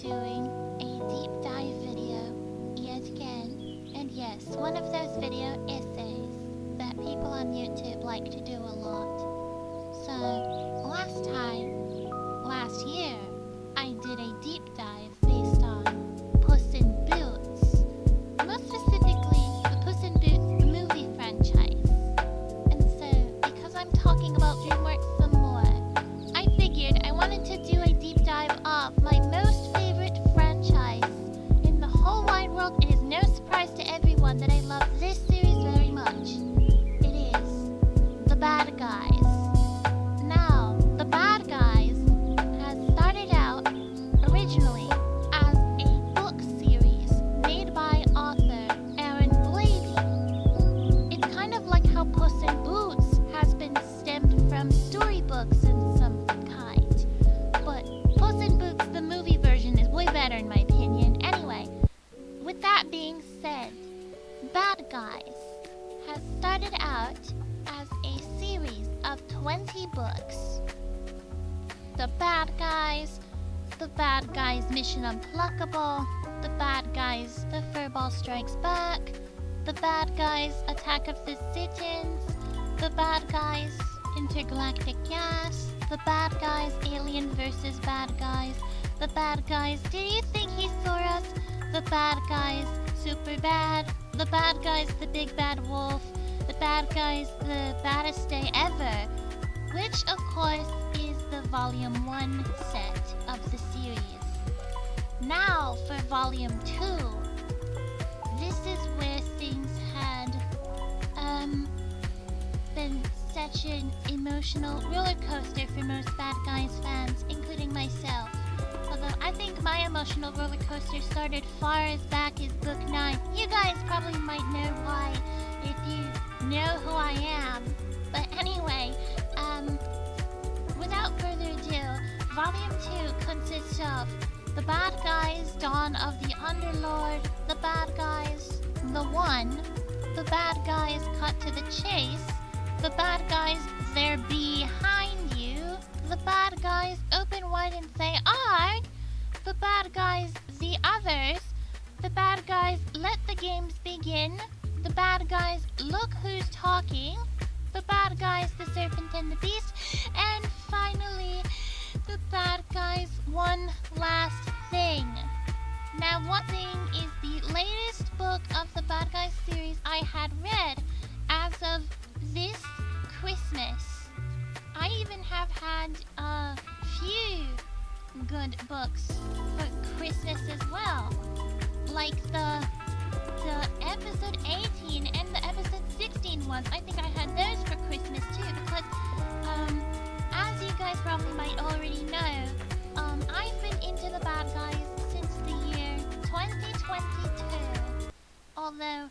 doing a deep dive video yet again. And yes, one of those video essays that people on YouTube like to do a lot. So, last year, I did a deep dive based on Puss in Boots. Most specifically, the Puss in Boots movie franchise. And so, because I'm talking about DreamWorks some more, I figured I wanted to do a deep dive of my most favorite franchise in the whole wide world. It is no surprise to everyone that I love this series very much. It is The Bad Guys. Now, The Bad Guys has started out originally as a book series made by author Aaron Blady. It's kind of like how Puss in Boots has been stemmed from storybooks in some kind. But Puss in Boots, the movie version, is way better in my opinion. Anyway, with that being said, Bad Guys has started out as a series of 20 books. The Bad Guys, The Bad Guys Mission Unpluckable, The Bad Guys The Furball Strikes Back, The Bad Guys Attack of the Titans, The Bad Guys Intergalactic Gas, The Bad Guys Alien vs. Bad Guys, The Bad Guys Did You Think He Saw Us? The Bad Guys Super Bad, The Bad Guys The Big Bad Wolf, The Bad Guys The Baddest Day Ever, which of course is the Volume 1 set of the series. Now for Volume 2, this is where things had been such an emotional roller coaster for most Bad Guys fans, including myself. Although I think my emotional roller coaster started far as back as Book 9. You guys probably might know why if you know who I am. But anyway, without further ado, Volume 2 consists of The Bad Guys, Dawn of the Underlord, The Bad Guys, The One, The Bad Guys, Cut to the Chase, The Bad Guys, They're Behind You, The Bad Guys, Open Wide and Say Arg, The Bad Guys, The Others, The Bad Guys, Let the Games Begin, The Bad Guys, Look Who's Talking, The Bad Guys, The Serpent and the Beast, and finally, The Bad Guys, One Last Thing. Now, One Thing is the latest book of the Bad Guys series I had read as of this Christmas. I even have had a few good books for Christmas as well, like the episode 18 and the episode 16 ones. I think I had those for Christmas too, because as you guys probably might already know, I've been into the Bad Guys since the year 2022. Although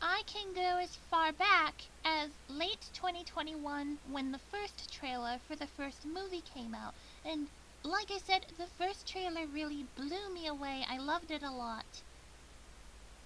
I can go as far back as late 2021 when the first trailer for the first movie came out. And like I said, the first trailer really blew me away. I loved it a lot.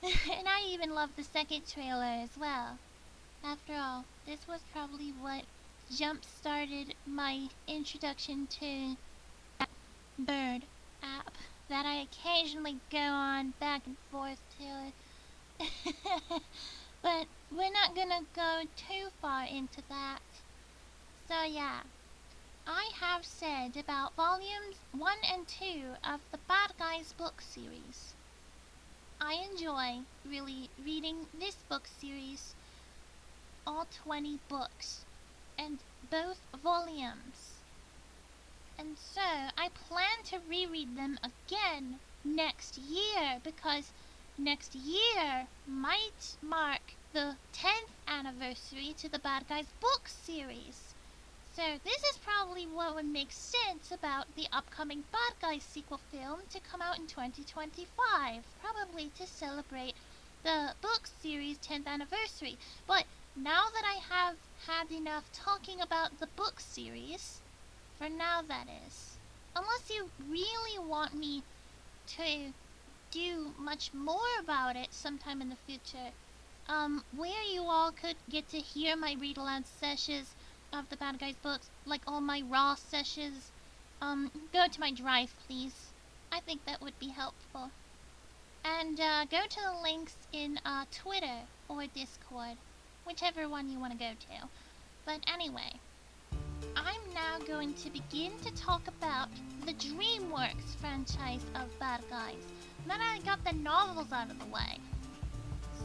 And I even loved the second trailer as well. After all, this was probably what jump-started my introduction to that bird app that I occasionally go on back and forth to. But we're not gonna go too far into that. So yeah, I have said about volumes 1 and 2 of the Bad Guys book series. I enjoy really reading this book series, all 20 books, and both volumes. And so I plan to reread them again next year, because next year might mark the 10th anniversary to the Bad Guys book series. So this is probably what would make sense about the upcoming Bad Guys sequel film to come out in 2025, probably to celebrate the book series 10th anniversary. But now that I have had enough talking about the book series, for now that is, unless you really want me to do much more about it sometime in the future, where you all could get to hear my read aloud sessions of the Bad Guys books, like all my raw sessions, go to my drive, please. I think that would be helpful. And go to the links in Twitter or Discord, whichever one you want to go to. But anyway, I'm now going to begin to talk about the DreamWorks franchise of bad guys. Then I got the novels out of the way.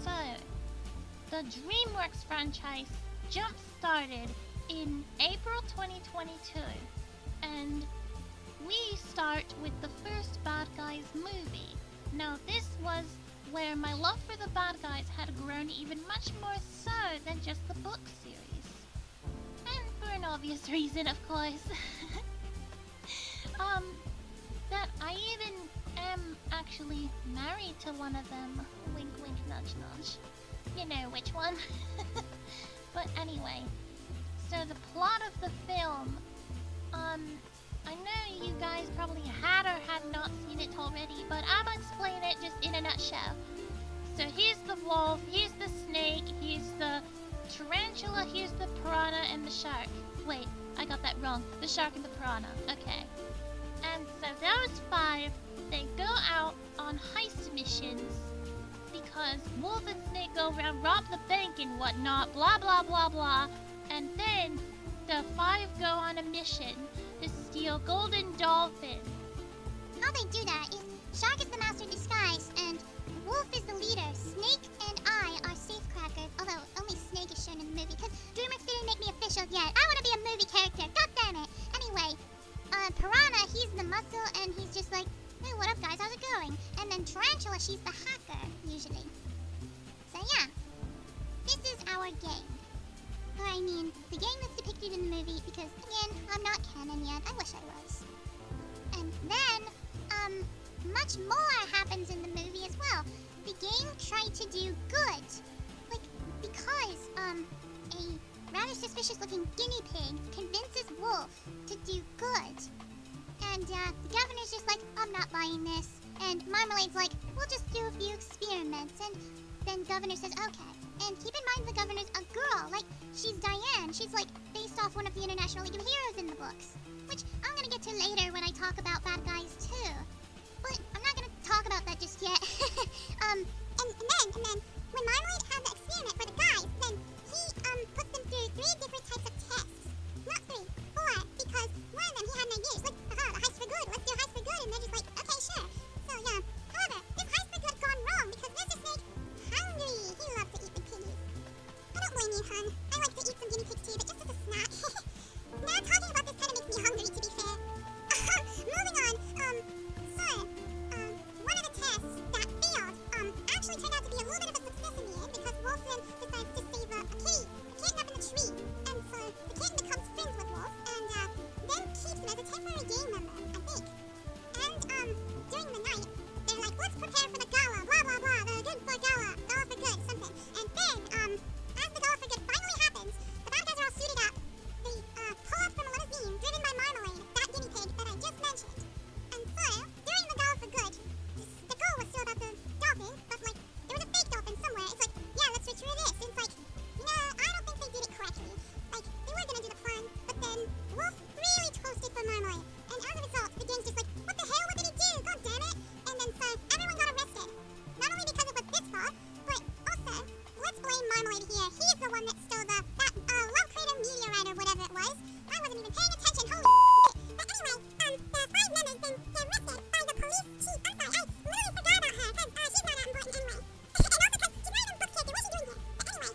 So, the DreamWorks franchise jump-started in April 2022, and we start with the first Bad Guys movie. Now, this was where my love for the bad guys had grown even much more so than just the book series. And for an obvious reason, of course. That I even am actually married to one of them. Wink, wink, nudge, nudge. You know which one. But anyway, so the plot of the film, I know you guys probably had or had not seen it already, but I'll explain it just in a nutshell. So here's the wolf, here's the snake, here's the tarantula, here's the piranha, and the shark. Wait, I got that wrong. The shark and the piranha. Okay. And so those five, they go out on heist missions because wolf and snake go around, rob the bank and whatnot, blah blah blah blah. And then the five go on a mission to steal Golden Dolphin. How they do that is Shark is the master disguise and Wolf is the leader. Snake and I are safecrackers, although only Snake is shown in the movie because DreamWorks didn't make me official yet. I want to be a movie character, god damn it! Anyway, Piranha, he's the muscle and he's just like, hey, what up guys, how's it going? And then Tarantula, she's the hacker, usually. So yeah, this is our gang. Or I mean, the gang that's depicted in the movie because, again, I'm not canon yet. I wish I was. And then, much more happens in the movie as well. The gang tried to do good. Like, because, a rather suspicious-looking guinea pig convinces Wolf to do good. And, the governor's just like, I'm not buying this. And Marmalade's like, we'll just do a few experiments. And then Governor says, okay. And keep in mind the governor's a girl. Like, she's Diane. She's, like, based off one of the International League of Heroes in the books. Which I'm gonna get to later when I talk about bad guys, too. But I'm not gonna talk about that just yet. and then, when Marmalade had the experiment for the guys, then he, puts them through 3 different types of tests. Not 3, 4, because one of them he had an idea. He's like, aha, the heist for good. Let's do heist for good. And they're just like, okay, sure. So, yeah. However, this heist for good gone wrong because Mr. Snake hungry. He loves to eat the piggies. I don't blame you, hon. I like to eat some guinea pigs too, but just as a snack. Now, talking about this kind of makes me hungry, to be fair. Moving on, one of the tests that failed, actually turned out to be a little bit of a success in the end because Wolfman decides to save a kitty, a kitten up in the tree. And so the kitten becomes friends with Wolf and, then keeps him as a temporary gang member, I think. And, during the night, they're like, let's prepare for the gala, blah, blah, blah, the good for gala for good, something. And then, as the gala for good finally happens, the bad guys are all suited up. They, pull up from a limousine driven by Marmalade, that guinea pig that I just mentioned. And so, during the gala for good, the goal was still about the dolphin, but like, there was a fake dolphin somewhere. It's like, yeah, let's switch through this. And it's like, I don't think they did it correctly. Like, they were gonna do the plan, but then Wolf really toasted for Marmalade. And as a result, the gang's just like, what the hell? What did he do? God damn it! And then so, everyone got arrested. Not only because it was this fault, but also, let's blame Marmalade here. He's the one that stole that love crater meteorite or whatever it was. I wasn't even paying attention, holy shit! But anyway, the 5 members then get arrested by the police chief. I'm sorry, I literally forgot about her, because she's not that important anyway. And also because she's not even book taker, what's she doing here? But anyway,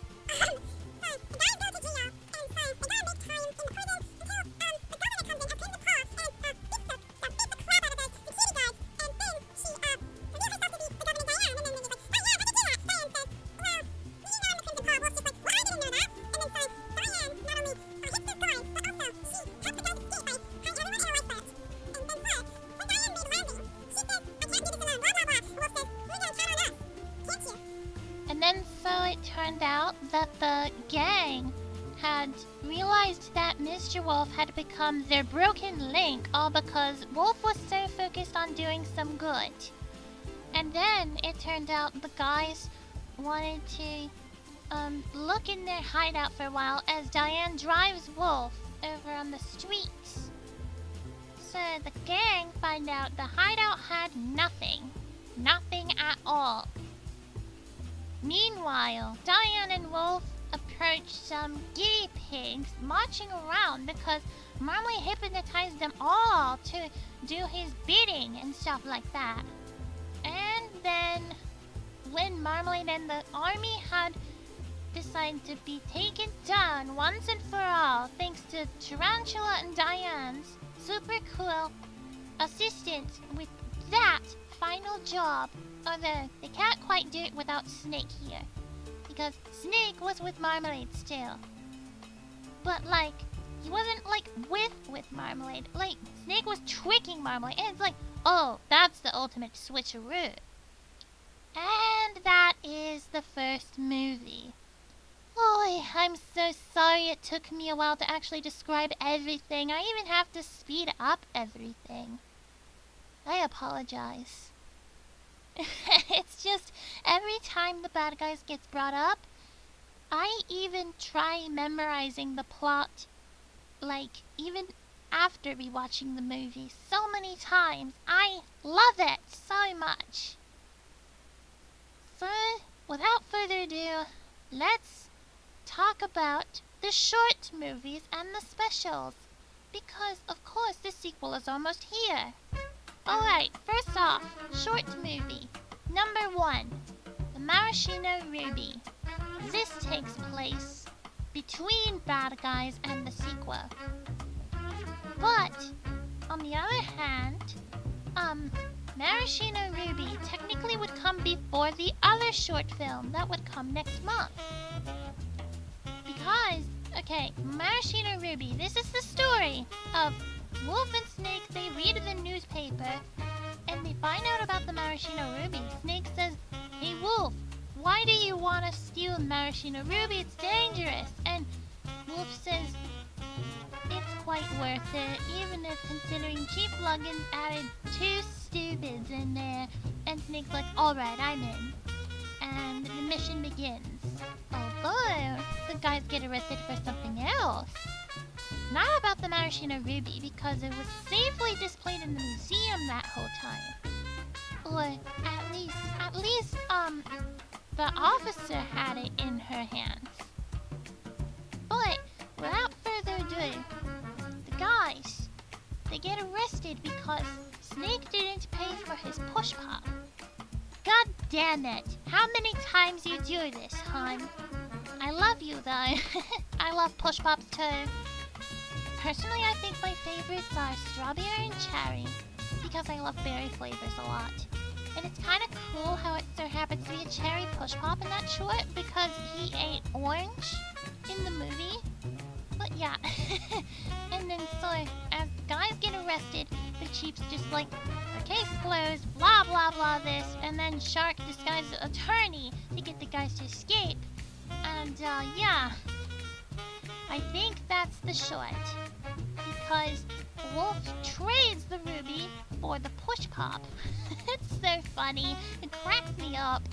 so the guys go to jail, and so they gotta make time in the prison until, the governor comes in, attends the cops, and, beats the crap out of the security guards, and then she, reveals herself to be the governor Diane, and then they're just like, oh yeah, I did do that. Diane says, well, you know, in the prison car, Wolf's just like, well, I didn't know that. And then so, Diane not only, hits the guards, but also, she helps the guys escape by tying everyone in a lifeboat. And then so, when Diane made landing, she says, I can't do this alone, blah, blah, blah. And Wolf says, you're gonna count on us, can't you? And then so it turned out that the gang had realized that Mr. Wolf had become their broken link, all because Wolf was so focused on doing some good. And then it turned out the guys wanted to look in their hideout for a while as Diane drives Wolf over on the streets. So So the gang find out the hideout had nothing. Nothing at all. Meanwhile, Diane and Wolf approach some guinea pigs marching around because Marmalade hypnotized them all to do his bidding and stuff like that. And then, when Marmalade and the army had decided to be taken down once and for all, thanks to Tarantula and Diane's super cool assistance with that final job, although they can't quite do it without Snake here, because Snake was with Marmalade still. But like, he wasn't like with Marmalade. Like, Snake was tricking Marmalade, and it's like, oh, that's the ultimate switcheroo. And that is the first movie. Oh, I'm so sorry it took me a while to actually describe everything. I even have to speed up everything. I apologize. It's just, every time the bad guys gets brought up, I even try memorizing the plot, like, even after rewatching the movie so many times. I love it so much. So, without further ado, let's talk about the short movies and the specials. Because, of course, the sequel is almost here. Alright, first off, short movie. Number 1, The Maraschino Ruby. This takes place between Bad Guys and the sequel. But, on the other hand, Maraschino Ruby technically would come before the other short film that would come next month. Because, okay, Maraschino Ruby, this is the story of Wolf and Snake. They read the newspaper and they find out about the Maraschino Ruby. Snake says, "Hey Wolf, why do you want to steal Maraschino Ruby? It's dangerous." And Wolf says, "It's quite worth it, even if considering Chief Luggins added 2 stupids in there." And Snake's like, "Alright, I'm in." And the mission begins. Although, the guys get arrested for something else. Not about the Maraschino Ruby, because it was safely displayed in the museum that whole time. Or at least, the officer had it in her hands. But, without further ado, the guys, they get arrested because Snake didn't pay for his push pop. God damn it! How many times you do this, hon? I love you though. I love push pops too. Personally, I think my favorites are strawberry and cherry, because I love berry flavors a lot. And it's kind of cool how it so happens to be a cherry push pop in that short, because he ate orange in the movie. But yeah. And then so, as guys get arrested, the chief's just like, "Case closed, blah blah blah this," and then Shark disguises an attorney to get the guys to escape. And yeah, I think that's the short. Because Wolf trades the ruby for the push pop. It's so funny. It cracks me up.